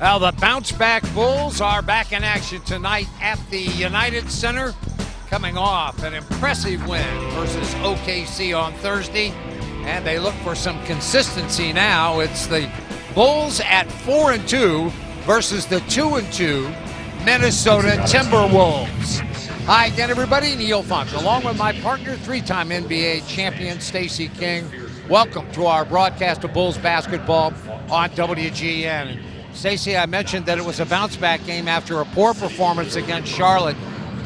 Well, the bounce-back Bulls are back in action tonight at the United Center, coming off an impressive win versus OKC on Thursday, and they look for some consistency now. It's the Bulls at 4-2 versus the 2-2 Minnesota Timberwolves. Hi again, everybody. Neil Funk, along with my partner, three-time NBA champion Stacey King. Welcome to our broadcast of Bulls basketball on WGN. Stacey, I mentioned that it was a bounce-back game after a poor performance against Charlotte.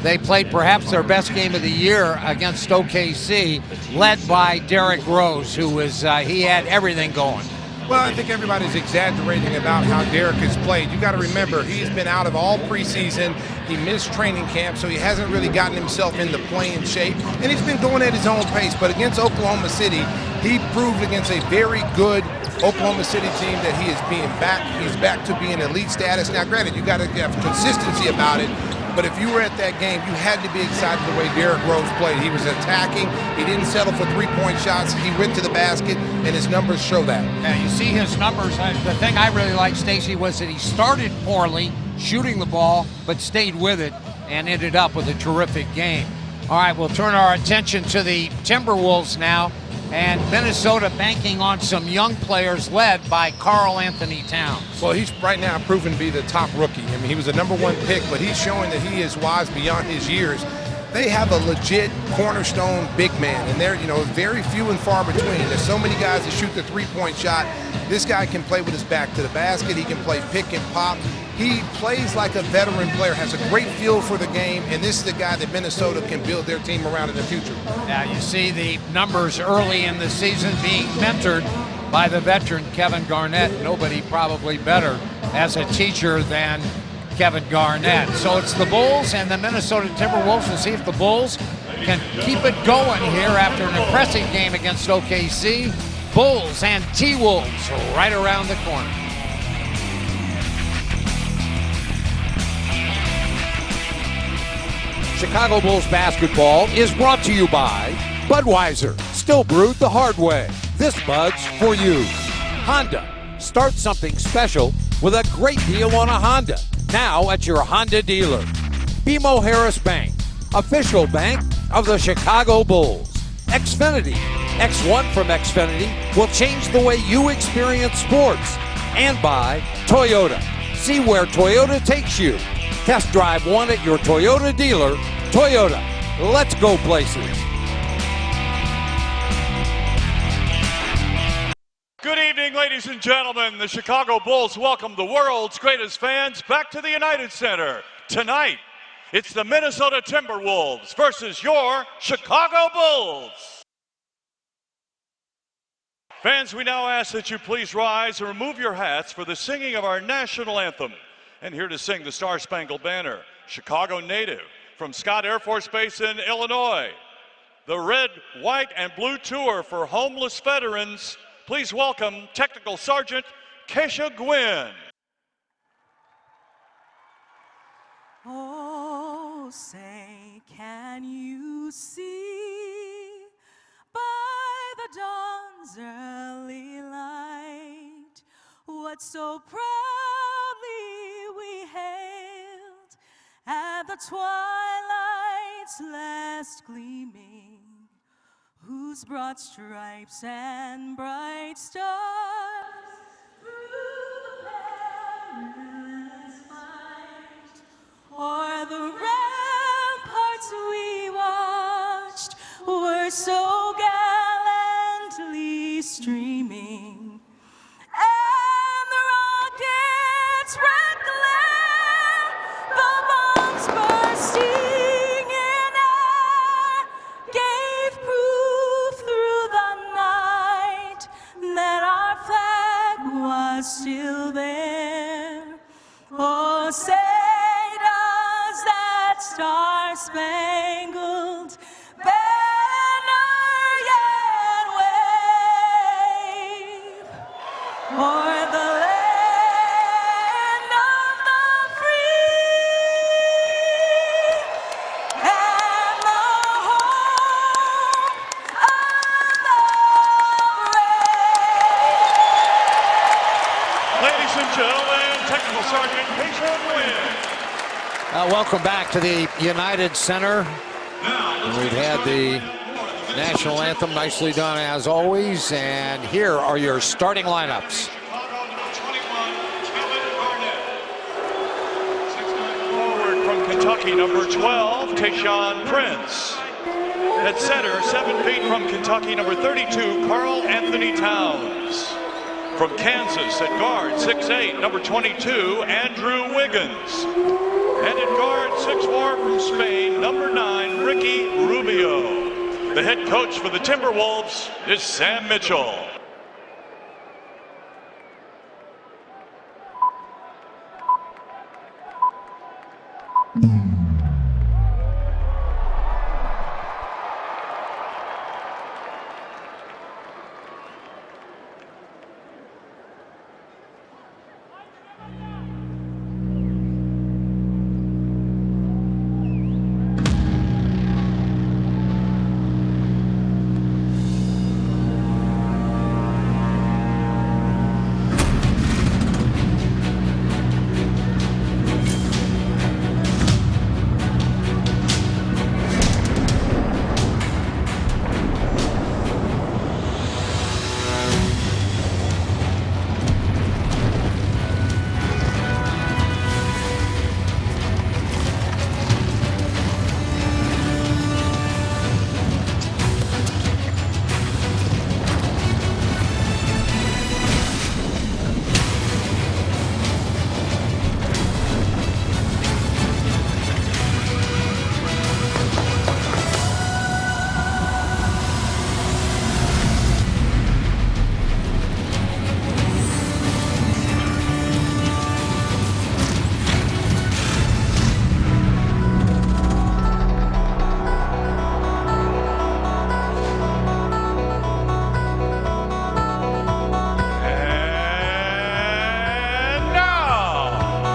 They played perhaps their best game of the year against OKC, led by Derrick Rose, who was he had everything going. Well, I think everybody's exaggerating about how Derrick has played. You got to remember, he's been out of all preseason. He missed training camp, so he hasn't really gotten himself into playing shape, and he's been going at his own pace. But against Oklahoma City, he proved against a very good Oklahoma City team that he is being back. He's back to being elite status. Now, granted, you got to have consistency about it, but if you were at that game, you had to be excited the way Derrick Rose played. He was attacking. He didn't settle for three-point shots. He went to the basket, and his numbers show that. Yeah, you see his numbers. The thing I really liked, Stacey, was that he started poorly, shooting the ball, but stayed with it and ended up with a terrific game. All right, we'll turn our attention to the Timberwolves now, and Minnesota banking on some young players led by Karl Anthony Towns. Well, he's right now proven to be the top rookie. I mean, he was a #1 pick, but he's showing that he is wise beyond his years. They have a legit cornerstone big man, and they're, very few and far between. There's so many guys that shoot the three-point shot. This guy can play with his back to the basket. He can play pick and pop. He plays like a veteran player, has a great feel for the game, and this is the guy that Minnesota can build their team around in the future. Now, you see the numbers early in the season being mentored by the veteran Kevin Garnett. Nobody probably better as a teacher than Kevin Garnett. So it's the Bulls and the Minnesota Timberwolves. We'll see if the Bulls can keep it going here after an impressive game against OKC. Bulls and T-Wolves right around the corner. Chicago Bulls basketball is brought to you by Budweiser, still brewed the hard way. This Bud's for you. Honda, start something special with a great deal on a Honda. Now at your Honda dealer. BMO Harris Bank, official bank of the Chicago Bulls. Xfinity, X1 from Xfinity will change the way you experience sports. And by Toyota. See where Toyota takes you. Test drive one at your Toyota dealer. Toyota, let's go places. Good evening, ladies and gentlemen. The Chicago Bulls welcome the world's greatest fans back to the United Center. Tonight, it's the Minnesota Timberwolves versus your Chicago Bulls. Fans, we now ask that you please rise and remove your hats for the singing of our national anthem. And here to sing the Star-Spangled Banner, Chicago native from Scott Air Force Base in Illinois. The Red, White, and Blue Tour for Homeless Veterans. Please welcome Technical Sergeant Keisha Gwynn. Oh, say, can you see by the dawn's early light what so proudly we hailed at the twilight's last gleaming, whose broad stripes and bright stars through the perilous fight o'er the ramparts we watched were so gallantly streaming, and the rockets' red glare, the bombs bursting in air, gave proof are still there. Oh, say does that star-spangled banner yet wave o'er the land of the free and the home of the brave. Ladies and gentlemen, Technical Sergeant Keisha Wynn. Welcome back to the United Center. We've had the national anthem, nicely done as always, and here are your starting lineups. Forward from Kentucky, number 12, Tayshaun Prince. At center, 7 feet from Kentucky, number 32, Carl Anthony Towns. From Kansas at guard, 6'8", number 22, Andrew Wiggins. And at guard, 6'4", from Spain, number 9, Ricky Rubio. The head coach for the Timberwolves is Sam Mitchell.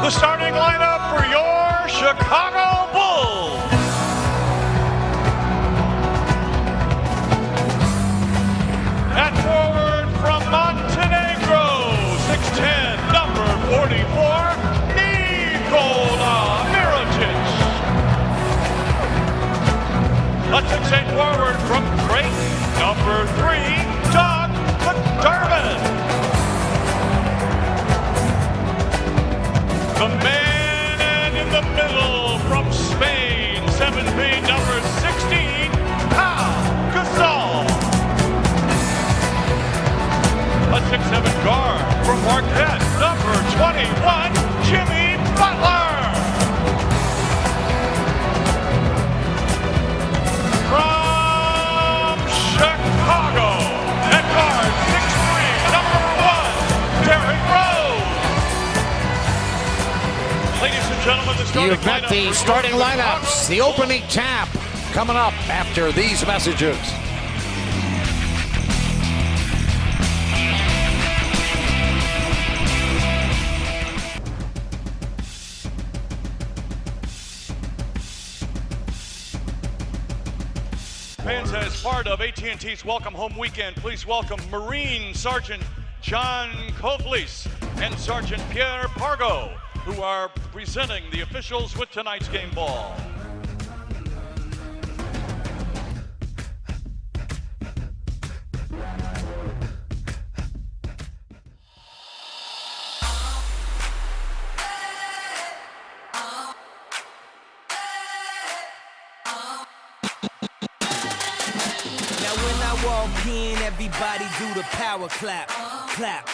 The starting lineup for your Chicago Bulls. At forward from Montenegro, 6'10", number 44, Nikola Mirotic. A 6'8" forward from Creighton, number 3, Doug McDermott. The man in the middle from Spain, 7 feet, number 16, Pau Gasol. A 6'7" guard from Marquette, number 21, Jimmy Butler. From Chicago, at guard, 6'3", number 1, Derrick Rose. Ladies and gentlemen, the starting You've met the starting lineups, the opening tap coming up after these messages. Fans, as part of AT&T's Welcome Home Weekend, please welcome Marine Sergeant John Kovlis and Sergeant Pierre Pargo, who are presenting the officials with tonight's game ball. Now when I walk in, everybody do the power clap, clap.